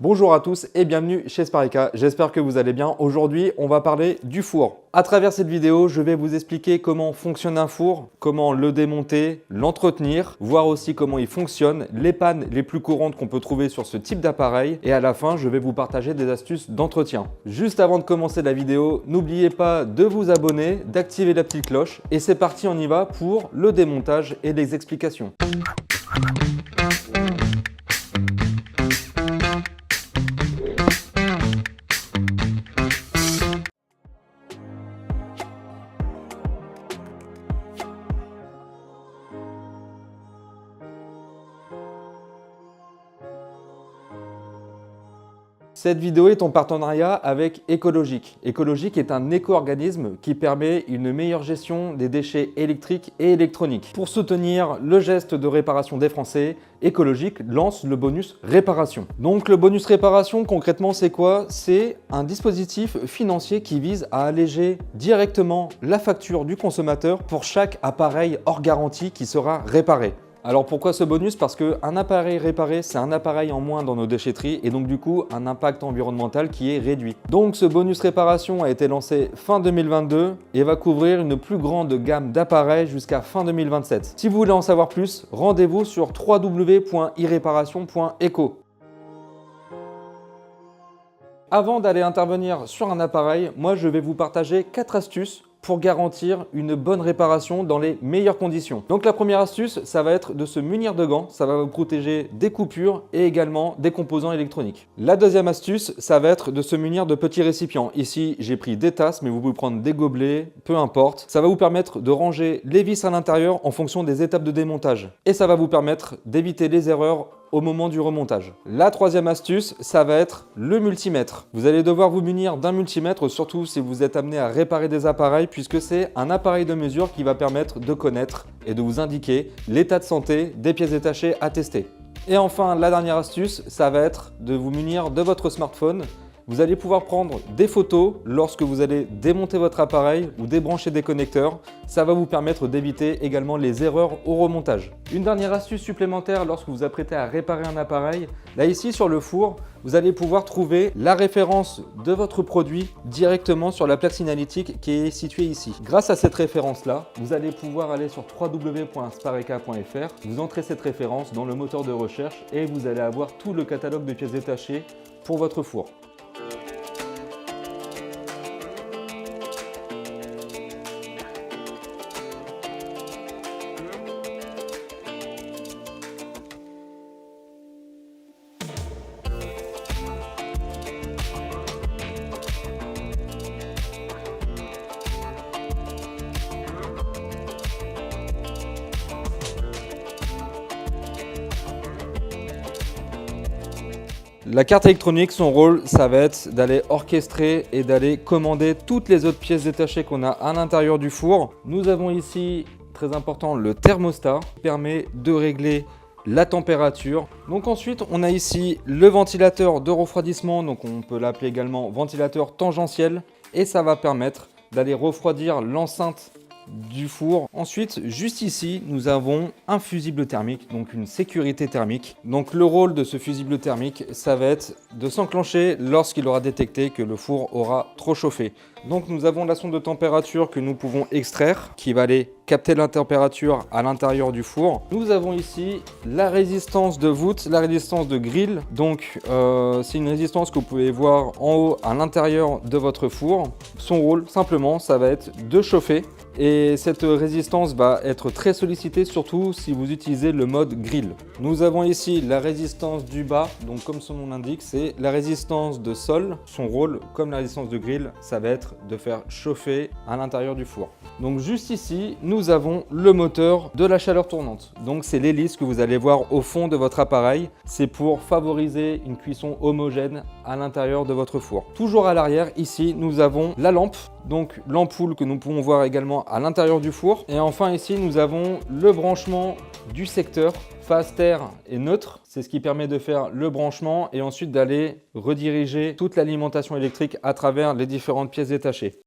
Bonjour à tous et bienvenue chez Spareka, j'espère que vous allez bien. Aujourd'hui, on va parler du four. À travers cette vidéo, je vais vous expliquer comment fonctionne un four, comment le démonter, l'entretenir, voir aussi comment il fonctionne, les pannes les plus courantes qu'on peut trouver sur ce type d'appareil et à la fin, je vais vous partager des astuces d'entretien. Juste avant de commencer la vidéo, n'oubliez pas de vous abonner, d'activer la petite cloche et c'est parti, on y va pour le démontage et les explications. Cette vidéo est en partenariat avec Ecologic. Ecologic est un éco-organisme qui permet une meilleure gestion des déchets électriques et électroniques. Pour soutenir le geste de réparation des Français, Ecologic lance le bonus réparation. Donc le bonus réparation, concrètement, c'est quoi? C'est un dispositif financier qui vise à alléger directement la facture du consommateur pour chaque appareil hors garantie qui sera réparé. Alors pourquoi ce bonus? Parce qu'un appareil réparé, c'est un appareil en moins dans nos déchetteries et donc du coup un impact environnemental qui est réduit. Donc ce bonus réparation a été lancé fin 2022 et va couvrir une plus grande gamme d'appareils jusqu'à fin 2027. Si vous voulez en savoir plus, rendez-vous sur www.ireparation.eco. Avant d'aller intervenir sur un appareil, moi je vais vous partager 4 astuces pour garantir une bonne réparation dans les meilleures conditions. Donc la première astuce, ça va être de se munir de gants, ça va vous protéger des coupures et également des composants électroniques. La deuxième astuce, ça va être de se munir de petits récipients. Ici, j'ai pris des tasses, mais vous pouvez prendre des gobelets, peu importe. Ça va vous permettre de ranger les vis à l'intérieur en fonction des étapes de démontage. Et ça va vous permettre d'éviter les erreurs au moment du remontage. La troisième astuce, ça va être le multimètre. Vous allez devoir vous munir d'un multimètre, surtout si vous êtes amené à réparer des appareils, puisque c'est un appareil de mesure qui va permettre de connaître et de vous indiquer l'état de santé des pièces détachées à tester. Et enfin, la dernière astuce, ça va être de vous munir de votre smartphone. Vous allez pouvoir prendre des photos lorsque vous allez démonter votre appareil ou débrancher des connecteurs. Ça va vous permettre d'éviter également les erreurs au remontage. Une dernière astuce supplémentaire lorsque vous vous apprêtez à réparer un appareil. Là ici sur le four, vous allez pouvoir trouver la référence de votre produit directement sur la plaque signalétique qui est située ici. Grâce à cette référence-là, vous allez pouvoir aller sur www.spareka.fr, vous entrez cette référence dans le moteur de recherche et vous allez avoir tout le catalogue de pièces détachées pour votre four. La carte électronique, son rôle, ça va être d'aller orchestrer et d'aller commander toutes les autres pièces détachées qu'on a à l'intérieur du four. Nous avons ici, très important, le thermostat qui permet de régler la température. Donc ensuite, on a ici le ventilateur de refroidissement, donc on peut l'appeler également ventilateur tangentiel et ça va permettre d'aller refroidir l'enceinte du four. Ensuite, juste ici, nous avons un fusible thermique, donc une sécurité thermique. Donc le rôle de ce fusible thermique, ça va être de s'enclencher lorsqu'il aura détecté que le four aura trop chauffé. Donc nous avons la sonde de température que nous pouvons extraire, qui va aller capter la température à l'intérieur du four. Nous avons ici la résistance de voûte, la résistance de grille. Donc c'est une résistance que vous pouvez voir en haut à l'intérieur de votre four. Son rôle, simplement, ça va être de chauffer. Et cette résistance va être très sollicitée, surtout si vous utilisez le mode grill. Nous avons ici la résistance du bas, donc comme son nom l'indique, c'est la résistance de sol. Son rôle, comme la résistance de grill, ça va être de faire chauffer à l'intérieur du four. Donc juste ici, nous avons le moteur de la chaleur tournante. Donc c'est l'hélice que vous allez voir au fond de votre appareil. C'est pour favoriser une cuisson homogène à l'intérieur de votre four. Toujours à l'arrière, ici, nous avons la lampe. Donc l'ampoule que nous pouvons voir également à l'intérieur du four. Et enfin ici, nous avons le branchement du secteur phase terre et neutre. C'est ce qui permet de faire le branchement et ensuite d'aller rediriger toute l'alimentation électrique à travers les différentes pièces détachées.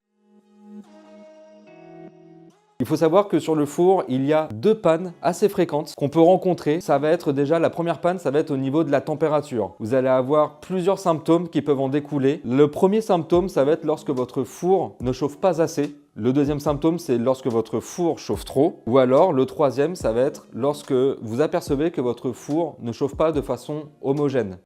Il faut savoir que sur le four, il y a deux pannes assez fréquentes qu'on peut rencontrer. Ça va être déjà la première panne, ça va être au niveau de la température. Vous allez avoir plusieurs symptômes qui peuvent en découler. Le premier symptôme, ça va être lorsque votre four ne chauffe pas assez. Le deuxième symptôme, c'est lorsque votre four chauffe trop. Ou alors, le troisième, ça va être lorsque vous apercevez que votre four ne chauffe pas de façon homogène.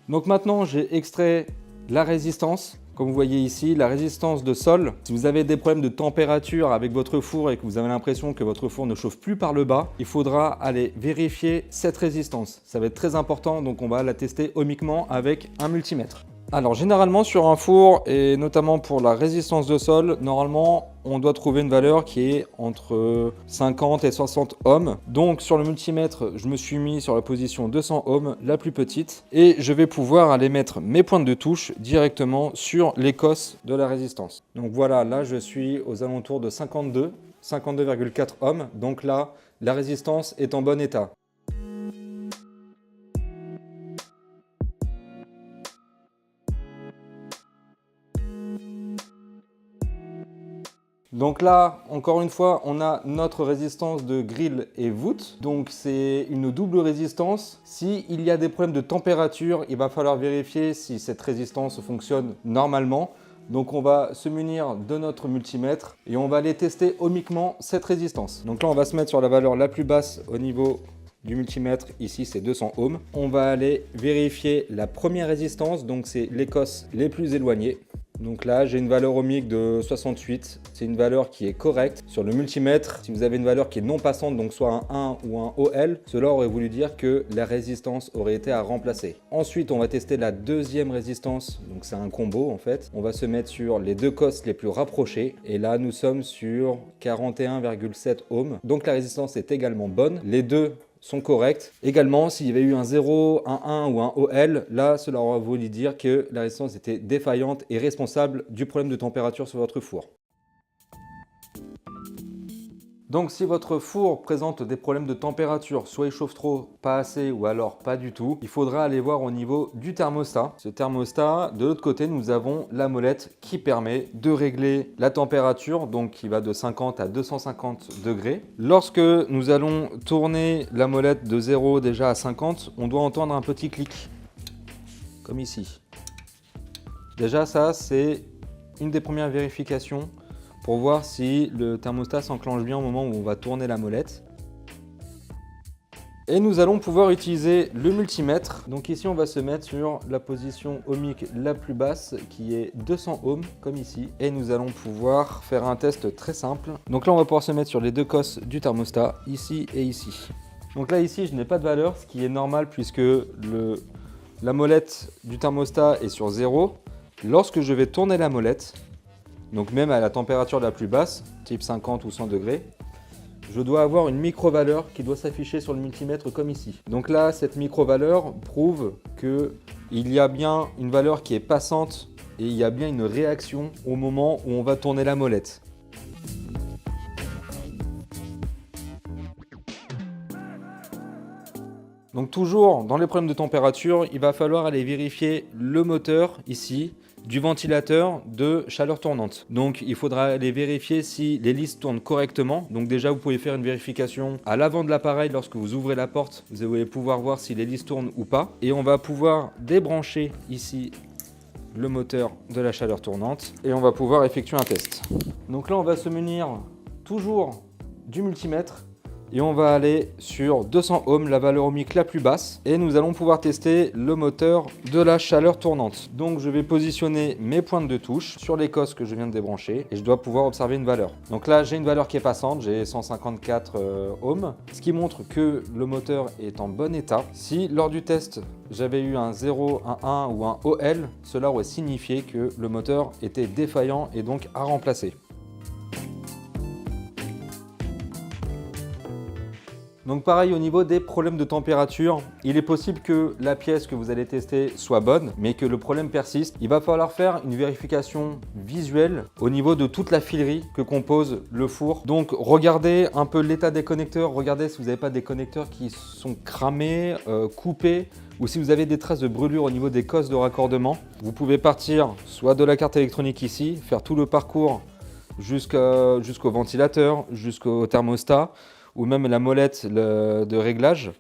Donc maintenant, j'ai extrait la résistance. Comme vous voyez ici, la résistance de sol. Si vous avez des problèmes de température avec votre four et que vous avez l'impression que votre four ne chauffe plus par le bas, il faudra aller vérifier cette résistance. Ça va être très important, donc on va la tester ohmiquement avec un multimètre. Alors généralement sur un four, et notamment pour la résistance de sol, normalement on doit trouver une valeur qui est entre 50 et 60 ohms. Donc sur le multimètre, je me suis mis sur la position 200 ohms, la plus petite, et je vais pouvoir aller mettre mes pointes de touche directement sur l'écosse de la résistance. Donc voilà, là je suis aux alentours de 52,4 ohms, donc là la résistance est en bon état. Donc là, encore une fois, on a notre résistance de grille et voûte. Donc c'est une double résistance. S'il y a des problèmes de température, il va falloir vérifier si cette résistance fonctionne normalement. Donc on va se munir de notre multimètre et on va aller tester ohmiquement cette résistance. Donc là, on va se mettre sur la valeur la plus basse au niveau du multimètre. Ici, c'est 200 ohms. On va aller vérifier la première résistance. Donc c'est l'écosse les plus éloignées. Donc là, j'ai une valeur ohmique de 68. C'est une valeur qui est correcte. Sur le multimètre, si vous avez une valeur qui est non passante, donc soit un 1 ou un OL, cela aurait voulu dire que la résistance aurait été à remplacer. Ensuite, on va tester la deuxième résistance. Donc c'est un combo en fait. On va se mettre sur les deux cosses les plus rapprochées. Et là, nous sommes sur 41,7 ohms. Donc la résistance est également bonne. Les deux sont corrects. Également, s'il y avait eu un 0, un 1 ou un OL, là, cela aurait voulu dire que la résistance était défaillante et responsable du problème de température sur votre four. Donc si votre four présente des problèmes de température, soit il chauffe trop, pas assez ou alors pas du tout, il faudra aller voir au niveau du thermostat. Ce thermostat, de l'autre côté, nous avons la molette qui permet de régler la température, donc qui va de 50 à 250 degrés. Lorsque nous allons tourner la molette de 0 déjà à 50, on doit entendre un petit clic, comme ici. Déjà ça, c'est une des premières vérifications pour voir si le thermostat s'enclenche bien au moment où on va tourner la molette. Et nous allons pouvoir utiliser le multimètre. Donc ici, on va se mettre sur la position ohmique la plus basse qui est 200 ohms, comme ici. Et nous allons pouvoir faire un test très simple. Donc là, on va pouvoir se mettre sur les deux cosses du thermostat, ici et ici. Donc là, ici, je n'ai pas de valeur, ce qui est normal puisque la molette du thermostat est sur 0. Lorsque je vais tourner la molette, donc même à la température la plus basse, type 50 ou 100 degrés, je dois avoir une micro-valeur qui doit s'afficher sur le multimètre comme ici. Donc là, cette micro-valeur prouve qu'il y a bien une valeur qui est passante et il y a bien une réaction au moment où on va tourner la molette. Donc toujours dans les problèmes de température, il va falloir aller vérifier le moteur ici, du ventilateur de chaleur tournante. Donc il faudra aller vérifier si l'hélice tourne correctement. Donc déjà vous pouvez faire une vérification à l'avant de l'appareil lorsque vous ouvrez la porte. Vous allez pouvoir voir si l'hélice tourne ou pas. Et on va pouvoir débrancher ici le moteur de la chaleur tournante et on va pouvoir effectuer un test. Donc là on va se munir toujours du multimètre. Et on va aller sur 200 ohms, la valeur ohmique la plus basse. Et nous allons pouvoir tester le moteur de la chaleur tournante. Donc je vais positionner mes pointes de touche sur l'écosse que je viens de débrancher. Et je dois pouvoir observer une valeur. Donc là, j'ai une valeur qui est passante, j'ai 154 ohms. Ce qui montre que le moteur est en bon état. Si lors du test, j'avais eu un 0, un 1 ou un OL, cela aurait signifié que le moteur était défaillant et donc à remplacer. Donc pareil, au niveau des problèmes de température, il est possible que la pièce que vous allez tester soit bonne, mais que le problème persiste. Il va falloir faire une vérification visuelle au niveau de toute la filerie que compose le four. Donc regardez un peu l'état des connecteurs, regardez si vous n'avez pas des connecteurs qui sont cramés, coupés, ou si vous avez des traces de brûlure au niveau des cosses de raccordement. Vous pouvez partir soit de la carte électronique ici, faire tout le parcours jusqu'au ventilateur, jusqu'au thermostat, ou même la molette de réglage.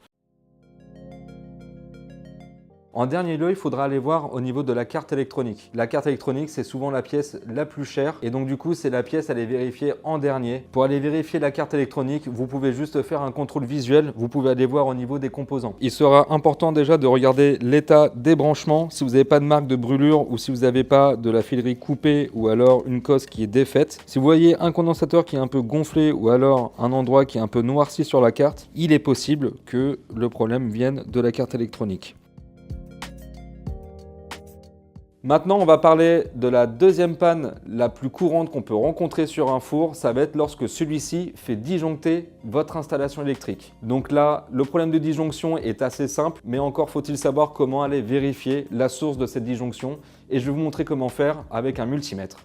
En dernier lieu, il faudra aller voir au niveau de la carte électronique. La carte électronique, c'est souvent la pièce la plus chère et donc du coup, c'est la pièce à aller vérifier en dernier. Pour aller vérifier la carte électronique, vous pouvez juste faire un contrôle visuel. Vous pouvez aller voir au niveau des composants. Il sera important déjà de regarder l'état des branchements. Si vous n'avez pas de marque de brûlure ou si vous n'avez pas de la filerie coupée ou alors une cosse qui est défaite. Si vous voyez un condensateur qui est un peu gonflé ou alors un endroit qui est un peu noirci sur la carte, il est possible que le problème vienne de la carte électronique. Maintenant, on va parler de la deuxième panne la plus courante qu'on peut rencontrer sur un four. Ça va être lorsque celui-ci fait disjoncter votre installation électrique. Donc là, le problème de disjonction est assez simple, mais encore faut-il savoir comment aller vérifier la source de cette disjonction. Et je vais vous montrer comment faire avec un multimètre.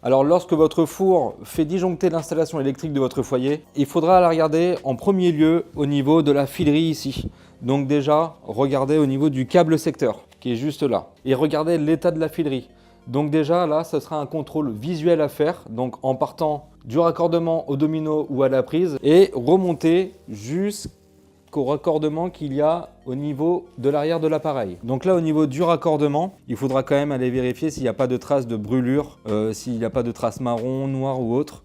Alors lorsque votre four fait disjoncter l'installation électrique de votre foyer, il faudra la regarder en premier lieu au niveau de la filerie ici. Donc déjà, regardez au niveau du câble secteur qui est juste là et regardez l'état de la filerie. Donc déjà là, ce sera un contrôle visuel à faire, donc en partant du raccordement au domino ou à la prise et remonter jusqu'au raccordement qu'il y a au niveau de l'arrière de l'appareil. Donc là, au niveau du raccordement, il faudra quand même aller vérifier s'il n'y a pas de traces de brûlure, s'il n'y a pas de traces marron, noir ou autre.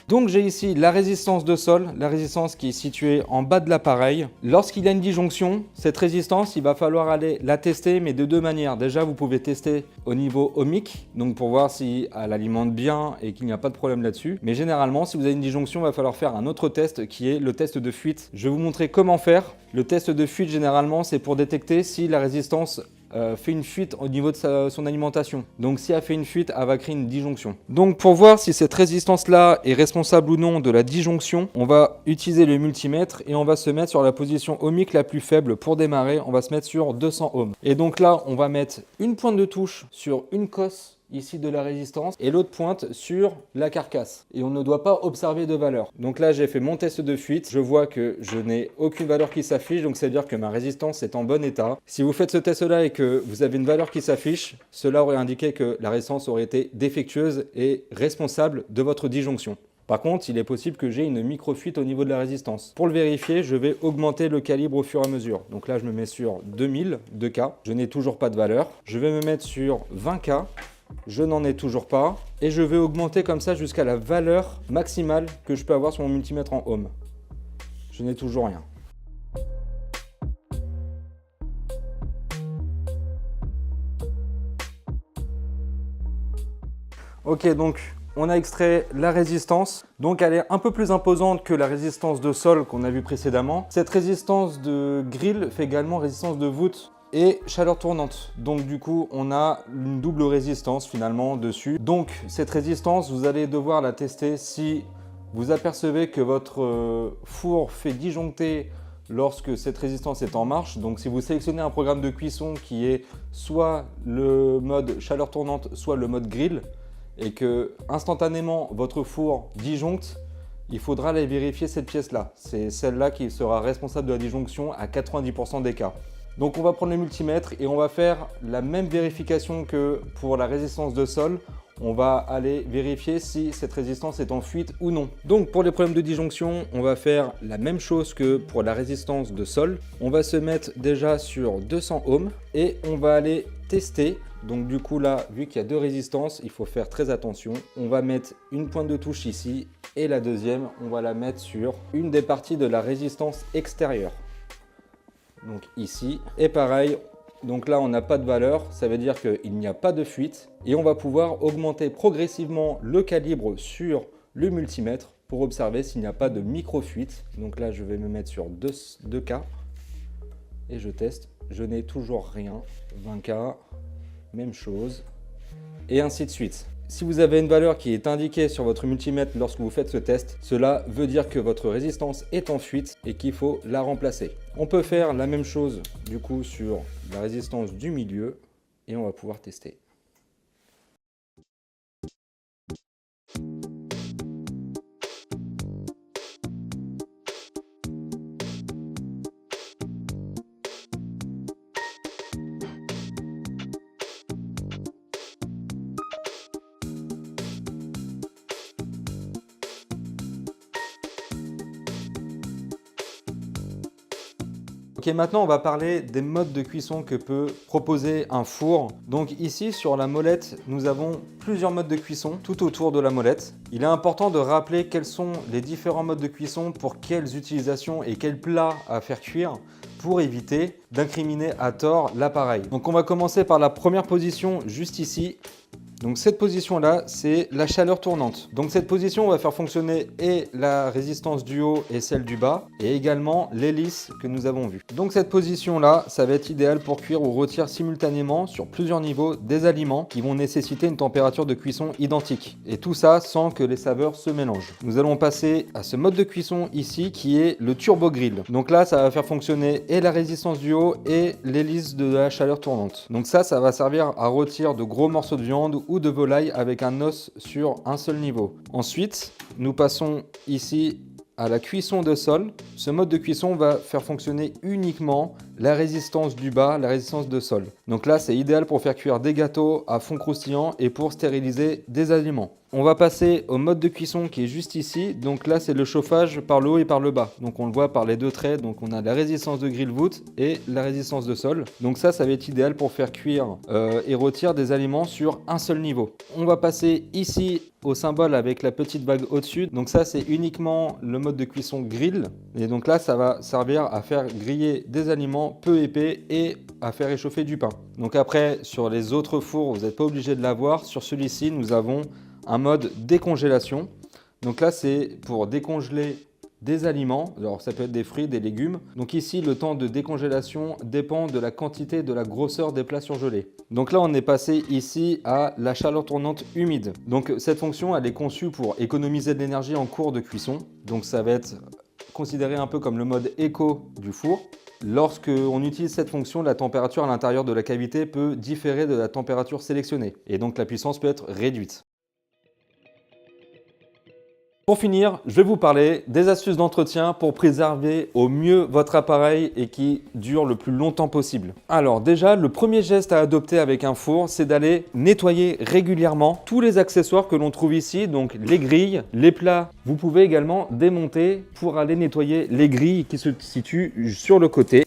Donc j'ai ici la résistance de sol, la résistance qui est située en bas de l'appareil. Lorsqu'il y a une disjonction, cette résistance, il va falloir aller la tester, mais de deux manières. Déjà, vous pouvez tester au niveau ohmique, donc pour voir si elle alimente bien et qu'il n'y a pas de problème là-dessus. Mais généralement, si vous avez une disjonction, il va falloir faire un autre test qui est le test de fuite. Je vais vous montrer comment faire. Le test de fuite, généralement, c'est pour détecter si la résistance fait une fuite au niveau de son alimentation. Donc si elle fait une fuite, elle va créer une disjonction. Donc pour voir si cette résistance-là est responsable ou non de la disjonction, on va utiliser le multimètre et on va se mettre sur la position ohmique la plus faible. Pour démarrer, on va se mettre sur 200 ohms. Et donc là, on va mettre une pointe de touche sur une cosse ici de la résistance et l'autre pointe sur la carcasse et on ne doit pas observer de valeur. Donc là j'ai fait mon test de fuite, je vois que je n'ai aucune valeur qui s'affiche, donc ça veut dire que ma résistance est en bon état. Si vous faites ce test là et que vous avez une valeur qui s'affiche, cela aurait indiqué que la résistance aurait été défectueuse et responsable de votre disjonction. Par contre, il est possible que j'ai une micro-fuite au niveau de la résistance. Pour le vérifier, je vais augmenter le calibre au fur et à mesure. Donc là, je me mets sur 2000, 2K. Je n'ai toujours pas de valeur. Je vais me mettre sur 20K. Je n'en ai toujours pas. Et je vais augmenter comme ça jusqu'à la valeur maximale que je peux avoir sur mon multimètre en ohm. Je n'ai toujours rien. Ok, donc on a extrait la résistance, donc elle est un peu plus imposante que la résistance de sol qu'on a vu précédemment. Cette résistance de grille fait également résistance de voûte et chaleur tournante. Donc du coup, on a une double résistance finalement dessus. Donc cette résistance, vous allez devoir la tester si vous apercevez que votre four fait disjoncter lorsque cette résistance est en marche. Donc si vous sélectionnez un programme de cuisson qui est soit le mode chaleur tournante, soit le mode grill, et que instantanément votre four disjoncte, il faudra aller vérifier cette pièce-là. C'est celle-là qui sera responsable de la disjonction à 90% des cas. Donc on va prendre le multimètre et on va faire la même vérification que pour la résistance de sol. On va aller vérifier si cette résistance est en fuite ou non. Donc pour les problèmes de disjonction, on va faire la même chose que pour la résistance de sol. On va se mettre déjà sur 200 ohms et on va aller tester. Donc du coup là, vu qu'il y a deux résistances, il faut faire très attention. On va mettre une pointe de touche ici et la deuxième, on va la mettre sur une des parties de la résistance extérieure. Donc ici, et pareil, donc là on n'a pas de valeur, ça veut dire qu'il n'y a pas de fuite. Et on va pouvoir augmenter progressivement le calibre sur le multimètre pour observer s'il n'y a pas de micro-fuite. Donc là je vais me mettre sur 2K et je teste, je n'ai toujours rien. 20K, même chose, et ainsi de suite. Si vous avez une valeur qui est indiquée sur votre multimètre lorsque vous faites ce test, cela veut dire que votre résistance est en fuite et qu'il faut la remplacer. On peut faire la même chose du coup sur la résistance du milieu et on va pouvoir tester. Ok, maintenant on va parler des modes de cuisson que peut proposer un four. Donc ici sur la molette, nous avons plusieurs modes de cuisson tout autour de la molette. Il est important de rappeler quels sont les différents modes de cuisson pour quelles utilisations et quels plats à faire cuire pour éviter d'incriminer à tort l'appareil. Donc on va commencer par la première position juste ici. Donc cette position-là, c'est la chaleur tournante. Donc cette position va faire fonctionner et la résistance du haut et celle du bas, et également l'hélice que nous avons vue. Donc cette position-là, ça va être idéal pour cuire ou rôtir simultanément sur plusieurs niveaux des aliments qui vont nécessiter une température de cuisson identique. Et tout ça sans que les saveurs se mélangent. Nous allons passer à ce mode de cuisson ici qui est le turbo grill. Donc là, ça va faire fonctionner et la résistance du haut et l'hélice de la chaleur tournante. Donc ça va servir à rôtir de gros morceaux de viande ou de volaille avec un os sur un seul niveau. Ensuite, nous passons ici à la cuisson de sol. Ce mode de cuisson va faire fonctionner uniquement la résistance du bas, la résistance de sol. Donc là, c'est idéal pour faire cuire des gâteaux à fond croustillant et pour stériliser des aliments. On va passer au mode de cuisson qui est juste ici. Donc là, c'est le chauffage par le haut et par le bas. Donc on le voit par les deux traits. Donc on a la résistance de grill-voûte et la résistance de sol. Donc ça va être idéal pour faire cuire et rôtir des aliments sur un seul niveau. On va passer ici au symbole avec la petite vague au-dessus. Donc ça, c'est uniquement le mode de cuisson grill. Et donc là, ça va servir à faire griller des aliments peu épais et à faire réchauffer du pain. Donc après, sur les autres fours, vous n'êtes pas obligé de l'avoir. Sur celui-ci, nous avons un mode décongélation. Donc là, c'est pour décongeler des aliments. Alors ça peut être des fruits, des légumes. Donc ici, le temps de décongélation dépend de la quantité, de la grosseur des plats surgelés. Donc là, on est passé ici à la chaleur tournante humide. Donc cette fonction, elle est conçue pour économiser de l'énergie en cours de cuisson. Donc ça va être considéré un peu comme le mode éco du four. Lorsque on utilise cette fonction, la température à l'intérieur de la cavité peut différer de la température sélectionnée. Et donc la puissance peut être réduite. Pour finir, je vais vous parler des astuces d'entretien pour préserver au mieux votre appareil et qui dure le plus longtemps possible. Alors déjà, le premier geste à adopter avec un four, c'est d'aller nettoyer régulièrement tous les accessoires que l'on trouve ici, donc les grilles, les plats. Vous pouvez également démonter pour aller nettoyer les grilles qui se situent sur le côté.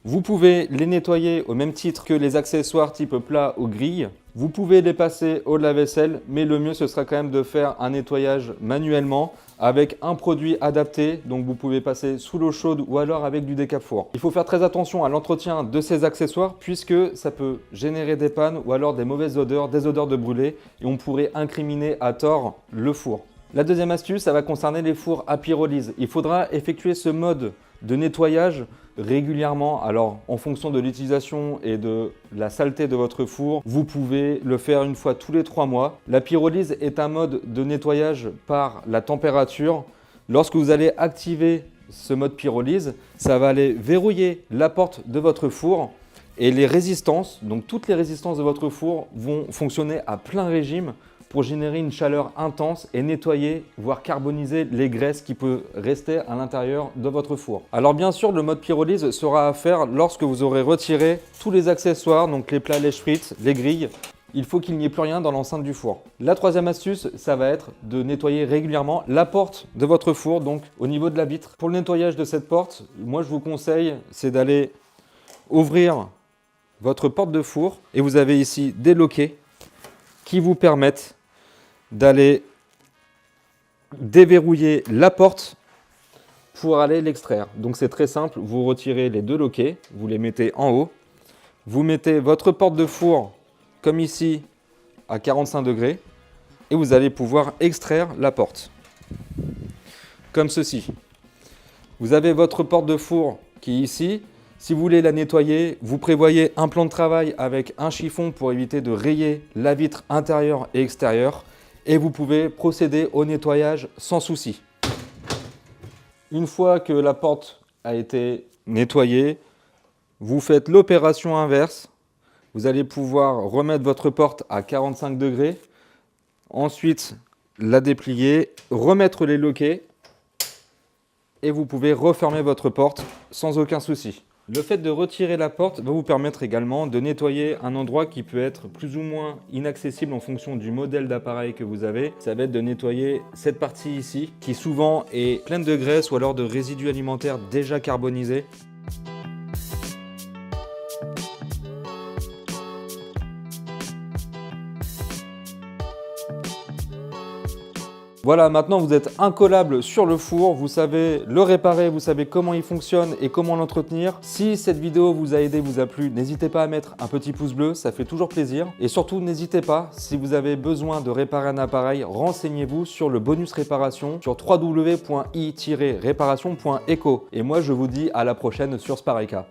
Vous pouvez les nettoyer au même titre que les accessoires type plat ou grille. Vous pouvez les passer au lave-vaisselle, mais le mieux ce sera quand même de faire un nettoyage manuellement avec un produit adapté. Donc vous pouvez passer sous l'eau chaude ou alors avec du décape-four. Il faut faire très attention à l'entretien de ces accessoires puisque ça peut générer des pannes ou alors des mauvaises odeurs, des odeurs de brûlé et on pourrait incriminer à tort le four. La deuxième astuce, ça va concerner les fours à pyrolyse. Il faudra effectuer ce mode de nettoyage régulièrement. Alors en fonction de l'utilisation et de la saleté de votre four, vous pouvez le faire une fois tous les 3 mois. La pyrolyse est un mode de nettoyage par la température. Lorsque vous allez activer ce mode pyrolyse, ça va aller verrouiller la porte de votre four et les résistances, donc toutes les résistances de votre four vont fonctionner à plein régime pour générer une chaleur intense et nettoyer, voire carboniser les graisses qui peuvent rester à l'intérieur de votre four. Alors bien sûr, le mode pyrolyse sera à faire lorsque vous aurez retiré tous les accessoires, donc les plats, les frites, les grilles. Il faut qu'il n'y ait plus rien dans l'enceinte du four. La troisième astuce, ça va être de nettoyer régulièrement la porte de votre four, donc au niveau de la vitre. Pour le nettoyage de cette porte, moi je vous conseille, c'est d'aller ouvrir votre porte de four et vous avez ici des loquets qui vous permettent d'aller déverrouiller la porte pour aller l'extraire. Donc c'est très simple, vous retirez les 2 loquets, vous les mettez en haut, vous mettez votre porte de four comme ici à 45 degrés et vous allez pouvoir extraire la porte. Comme ceci. Vous avez votre porte de four qui est ici Si vous voulez la nettoyer, vous prévoyez un plan de travail avec un chiffon pour éviter de rayer la vitre intérieure et extérieure et vous pouvez procéder au nettoyage sans souci. Une fois que la porte a été nettoyée, vous faites l'opération inverse. Vous allez pouvoir remettre votre porte à 45 degrés, ensuite la déplier, remettre les loquets et vous pouvez refermer votre porte sans aucun souci. Le fait de retirer la porte va vous permettre également de nettoyer un endroit qui peut être plus ou moins inaccessible en fonction du modèle d'appareil que vous avez. Ça va être de nettoyer cette partie ici qui souvent est pleine de graisse ou alors de résidus alimentaires déjà carbonisés. Voilà, maintenant vous êtes incollable sur le four, vous savez le réparer, vous savez comment il fonctionne et comment l'entretenir. Si cette vidéo vous a aidé, vous a plu, n'hésitez pas à mettre un petit pouce bleu, ça fait toujours plaisir. Et surtout, n'hésitez pas, si vous avez besoin de réparer un appareil, renseignez-vous sur le bonus réparation sur www.i-réparation.eco. Et moi, je vous dis à la prochaine sur Spareka.